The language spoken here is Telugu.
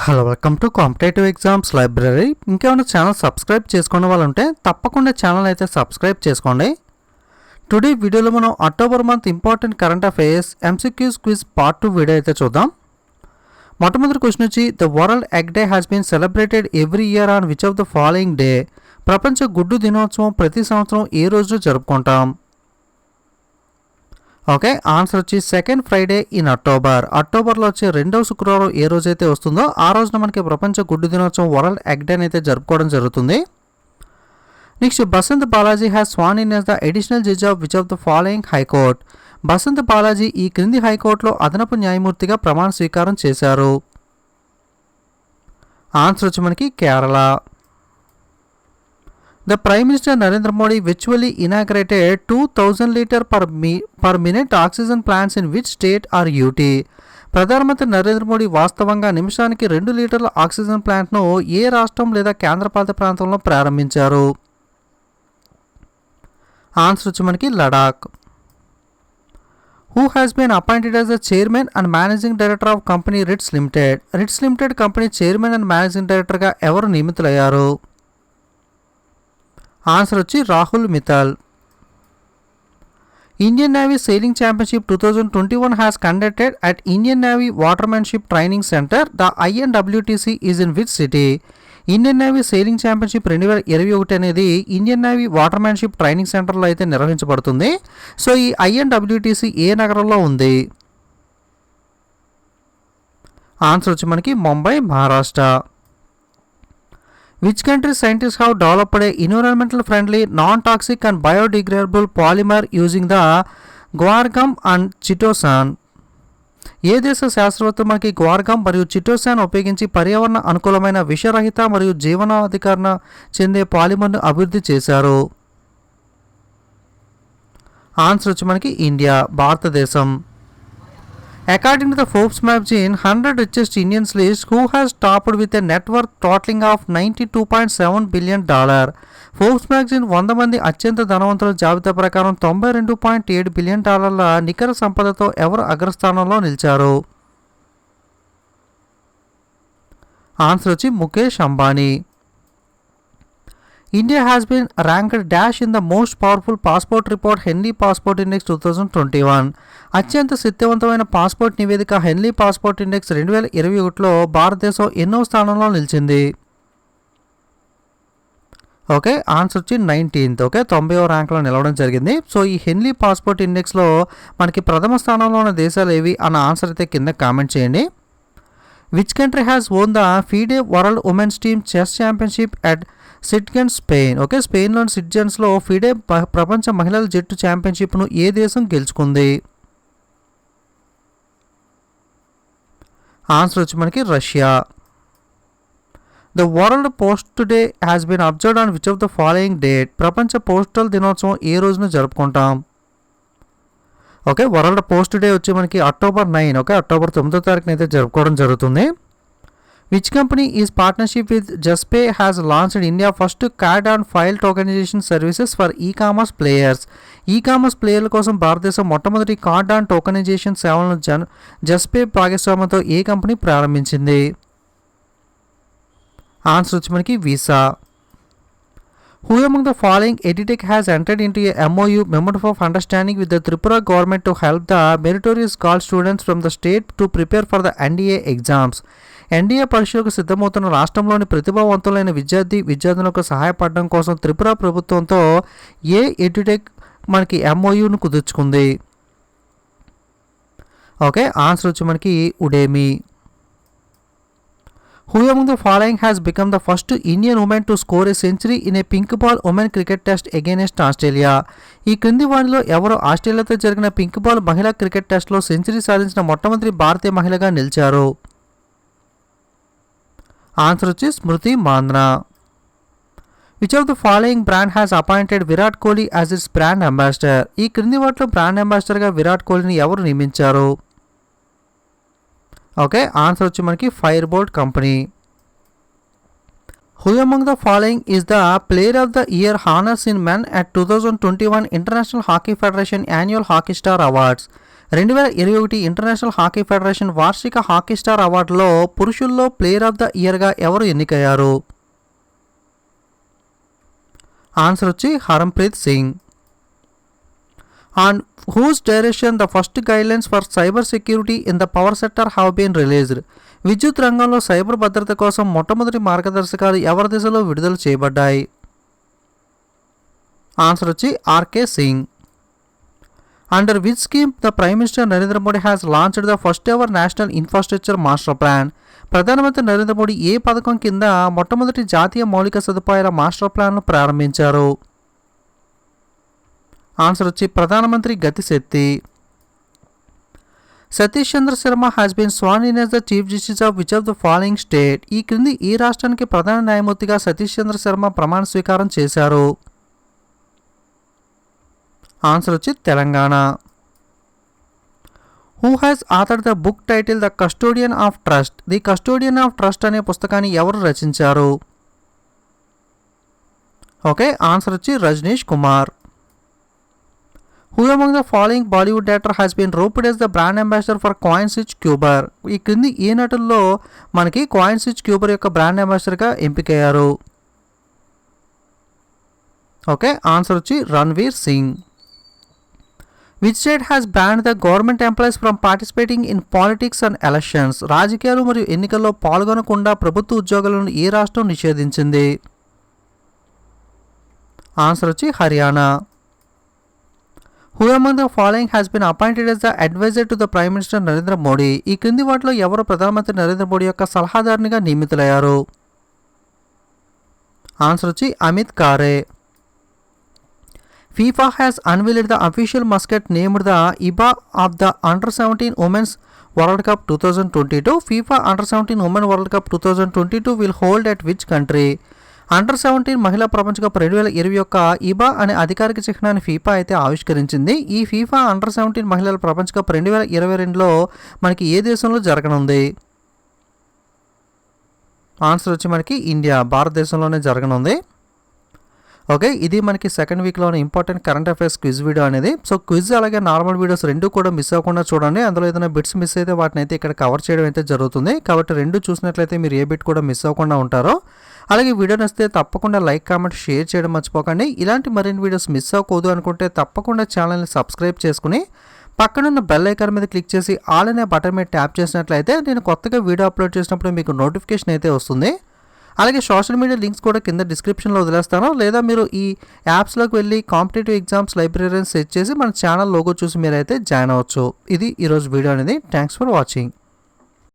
Hello welcome to competitive exams library. ఇంకేమైనా ఛానల్ సబ్స్క్రైబ్ చేసుకునే వాళ్ళు ఉంటే తప్పకుండా ఛానల్ అయితే సబ్స్క్రైబ్ చేసుకోండి. టుడే వీడియోలో మనం October month important current affairs MCQs quiz part 2 video అయితే చూద్దాం. మొట్టమొదటి క్వశ్చన్ వచ్చి the world egg day has been celebrated every year on which of the following day? ప్రపంచ గుడ్డు దినోత్సవం ప్రతి సంవత్సరం ఏ రోజు జరుపుకుంటాం? ఓకే, ఆన్సర్ వచ్చి సెకండ్ ఫ్రైడే ఇన్ అక్టోబర్లో వచ్చే రెండవ శుక్రవారం ఏ రోజైతే వస్తుందో ఆ రోజున మనకి ప్రపంచ గుడ్డు దినోత్సవం వరల్డ్ ఎగ్ డే అయితే జరుపుకోవడం జరుగుతుంది. Next, Basant Balaji has sworn in as the additional judge of which of the following high court? Basant Balaji ఈ క్రింది హైకోర్టులో అదనపు న్యాయమూర్తిగా ప్రమాణ స్వీకారం చేశారు. ఆన్సర్ వచ్చి మనకి Kerala. The Prime Minister Narendra Modi virtually inaugurated 2000 litre per minute oxygen plants in which state or UT? ప్రధానమంత్రి నరేంద్ర మోడీ వాస్తవంగా నిమిషానికి 2 లీటర్ల ఆక్సిజన్ ప్లాంట్ను ఏ రాష్ట్రం లేదా కేంద్రపాలిత ప్రాంతంలో ప్రారంభించారు? ఆన్సర్ వచ్చి మనకి Ladakh. Who has been appointed as the chairman and managing director of company RITES limited? RITES limited company chairman and managing డైరెక్టర్గా ఎవరు నియమితులయ్యారు? ఆన్సర్ వచ్చి Rahul Mittal. Indian navy sailing championship 2021 has conducted at Indian navy watermanship training centre. The INWTC is in which city? Indian navy sailing championship 2021 అనేది ఇండియన్ నేవీ వాటర్మెన్షిప్ ట్రైనింగ్ సెంటర్లో అయితే నిర్వహించబడుతుంది. సో ఈ INWTC ఏ నగరంలో ఉంది? ఆన్సర్ వచ్చి మనకి Mumbai, Maharashtra. Which country scientists have developed a environmental friendly, non-toxic and biodegradable polymer using the guar-gum and chitosan? ఏ దేశ శాస్త్రవేత్తలు మనకి గ్వార్గమ్ మరియు చిటోసాన్ ఉపయోగించి పర్యావరణ అనుకూలమైన విషరహిత మరియు జీవనాధికరణ చెందే పాలిమర్ను అభివృద్ధి చేశారు? ఆన్సర్ వచ్చి మనకి ఇండియా, భారతదేశం. According to the Forbes magazine 100 richest Indians list, who has topped with a net worth totaling of $92.7 billion? Forbes magazine 100 మంది అత్యంత ధనవంతుల జాబితా ప్రకారం $92.7 బిలియన్ నికర సంపదతో ఎవరు అగ్రస్థానంలో నిలిచారు? ఆన్సర్ వచ్చి Mukesh Ambani. India has been ranked dash in the most powerful passport report Henley Passport Index 2021. అత్యంత శక్తివంతమైన పాస్పోర్ట్ నివేదిక హెన్లీ పాస్పోర్ట్ ఇండెక్స్ 2021లో భారతదేశం ఎన్నో స్థానంలో నిలిచింది? ఓకే, ఆన్సర్ వచ్చి 19th. ఓకే, 90వ ర్యాంక్లో నిలవడం జరిగింది. సో ఈ హెన్లీ పాస్పోర్ట్ ఇండెక్స్లో మనకి ప్రథమ స్థానంలో ఉన్న దేశాలు ఏవి అన్న ఆన్సర్ అయితే కింద కామెంట్ చేయండి. Which country has won the FIDE world women's team chess championship at Sitges, Spain? Okay, స్పెయిన్లోని సిట్జన్స్లో ఫిడే ప్రపంచ మహిళల జట్టు ఛాంపియన్షిప్ను ఏ దేశం గెలుచుకుంది? ఆన్సర్ వచ్చి మనకి Russia. The world post day has been observed on which of the following date? ప్రపంచ పోస్టల్ దినోత్సవం ఏ రోజున జరుపుకుంటాం? ఓకే, వరల్డ్ పోస్ట్ డే వచ్చి మనకి అక్టోబర్ 9. ఓకే, అక్టోబర్ 9వ తారీఖున అయితే జరుపుకోవడం జరుగుతుంది. Which company is partnership with JustPay has launched India first card and file tokenization services for e-commerce players? E-commerce ప్లేయర్ల కోసం భారతదేశం మొట్టమొదటి కార్డ్ అండ్ టోకనైజేషన్ సేవలను జస్పే భాగస్వామ్యంతో ఏ కంపెనీ ప్రారంభించింది? ఆన్సర్ వచ్చి మనకి visa. Who among the following EdTech has entered into a MOU memorandum of understanding with the Tripura government to help the meritorious college students from the state to prepare for the NDA exams? NDA పరీక్షలకు సిద్ధమవుతున్న రాష్ట్రంలోని ప్రతిభావంతులైన విద్యార్థులకు సహాయపడడం కోసం త్రిపుర ప్రభుత్వంతో ఏ ఎడ్యుటెక్ మనకి MOUను కుదుర్చుకుంది? ఓకే, ఆన్సర్ వచ్చి మనకి ఉడేమి. Who among the following has become the first Indian woman to score a century in a pink ball women cricket test against Australia? ఈ క్రింది వారిలో ఎవరు ఆస్ట్రేలియాతో జరిగిన పింక్ బాల్ మహిళా క్రికెట్ టెస్ట్లో సెంచరీ సాధించిన మొట్టమొదటి భారతీయ మహిళగా నిలిచారు? ఆన్సర్ వచ్చి Smriti Mandhana. Which of the following brand has appointed Virat Kohli as its brand ambassador? ఈ క్రింది వాటిలో బ్రాండ్ అంబాసిడర్గా విరాట్ కోహ్లీని ఎవరు నియమించారు? ఓకే, ఆన్సర్ వచ్చి మనకి fire bolt company. Who among the following is the Player of the Year honors in men at 2021 International Hockey Federation Annual Hockey Star Awards? 2021 international hockey federation వార్షిక హాకీ స్టార్ అవార్డులో పురుషుల్లో ప్లేయర్ ఆఫ్ ద ఇయర్గా ఎవరు ఎన్నికయ్యారు? ఆన్సర్ వచ్చి Harmanpreet Singh. On whose direction the first guidelines for cyber security in the power sector have been released? విద్యుత్ రంగంలో సైబర్ భద్రత కోసం మొట్టమొదటి మార్గదర్శకాలు ఎవరి దిశలో విడుదల చేయబడ్డాయి? ఆన్సర్ వచ్చి RK Singh. Under which scheme the prime minister Narendra Modi has launched the first ever national infrastructure master plan? ప్రధానమంత్రి నరేంద్ర మోడీ ఏ పథకం కింద మొట్టమొదటి జాతీయ మౌలిక సదుపాయాల మాస్టర్ ప్లాన్ను ప్రారంభించారు? ఆన్సర్ వచ్చి ప్రధానమంత్రి Gati Shakti. Satish Chandra Sharma has been sworn in as the chief justice of which of the following state? ఈ క్రింది ఈ రాష్ట్రానికి ప్రధాన న్యాయమూర్తిగా సతీష్ చంద్ర శర్మ ప్రమాణ స్వీకారం చేశారు? ఆన్సర్ వచ్చి Telangana. Who has authored the book title the custodian of trust? The custodian of trust అనే పుస్తకాన్ని ఎవరు రచించారు? ఓకే, ఆన్సర్ వచ్చి Rajneesh Kumar. Who among the following Bollywood actor has been roped as the brand ambassador for CoinSwitch Cuber? ఈ క్రింది ఏ నటుల్లో మనకి CoinSwitch Cuber యొక్క బ్రాండ్ అంబాసిడర్గా ఎంపికయ్యారు? ఓకే, ఆన్సర్ వచ్చి Ranveer Singh. Which state has banned the government employees from participating in politics and elections? రాజకీయాలు మరియు ఎన్నికల్లో పాల్గొనకుండా ప్రభుత్వ ఉద్యోగులను ఏ రాష్ట్రం నిషేధించింది? ఆన్సర్ వచ్చి Haryana. Who among the following has been appointed as the advisor to the Prime Minister Narendra Modi? ఈ క్రింది వాటిలో ఎవరు ప్రధానమంత్రి నరేంద్ర మోడీ యొక్క సలహాదారునిగా నియమితులయ్యారు? ఆన్సర్ వచ్చి అమిత్ కారే. FIFA has unveiled the official mascot named the IBA of the Under-17 Women's World Cup 2022. FIFA Under-17 Women World Cup 2022 will hold at which country? Under-17 మహిళా ప్రపంచ కప్ 2020 యొక్క ఇబా అనే అధికారిక చిహ్నాన్ని ఫీఫా అయితే ఆవిష్కరించింది. ఈ ఫీఫా Under-17 మహిళల ప్రపంచ కప్ 2022లో మనకి ఏ దేశంలో జరగనుంది? ఆన్సర్ వచ్చి మనకి ఇండియా, భారతదేశంలోనే జరగనుంది. ఓకే, ఇది మనకి సెకండ్ వీక్లోని important current affairs quiz video అనేది. సో క్విజ్ అలాగే నార్మల్ వీడియోస్ రెండు కూడా మిస్ అవ్వకుండా చూడండి. అందులో ఏదైనా బిట్స్ మిస్ అయితే వాటిని అయితే ఇక్కడ కవర్ చేయడం అయితే జరుగుతుంది. కాబట్టి రెండు చూసినట్లయితే మీరు ఏ బిట్ కూడా మిస్ అవ్వకుండా ఉంటారో. అలాగే వీడియో నచ్చితే తప్పకుండా లైక్, కామెంట్, షేర్ చేయడం మర్చిపోకండి. ఇలాంటి మరిన్ని వీడియోస్ మిస్ అవ్వకూడదు అనుకుంటే తప్పకుండా ఛానల్ని సబ్స్క్రైబ్ చేసుకుని పక్కనున్న బెల్ ఐకాన్ మీద క్లిక్ చేసి ఆల్ అనే బటన్ మీద ట్యాప్ చేసినట్లయితే నేను కొత్తగా వీడియో అప్లోడ్ చేసినప్పుడు మీకు నోటిఫికేషన్ అయితే వస్తుంది. అలాగే సోషల్ మీడియా లింక్స్ కూడా కింద డిస్క్రిప్షన్లో వదిలేస్తాను. లేదా మీరు ఈ యాప్స్లోకి వెళ్ళి కాంపిటేటివ్ ఎగ్జామ్స్ లైబ్రరీని సెర్చ్ చేసి మన ఛానల్ లోగో చూసి మీరైతే జాయిన్ అవ్వచ్చు. ఇది ఈరోజు వీడియో అనేది. Thanks for watching.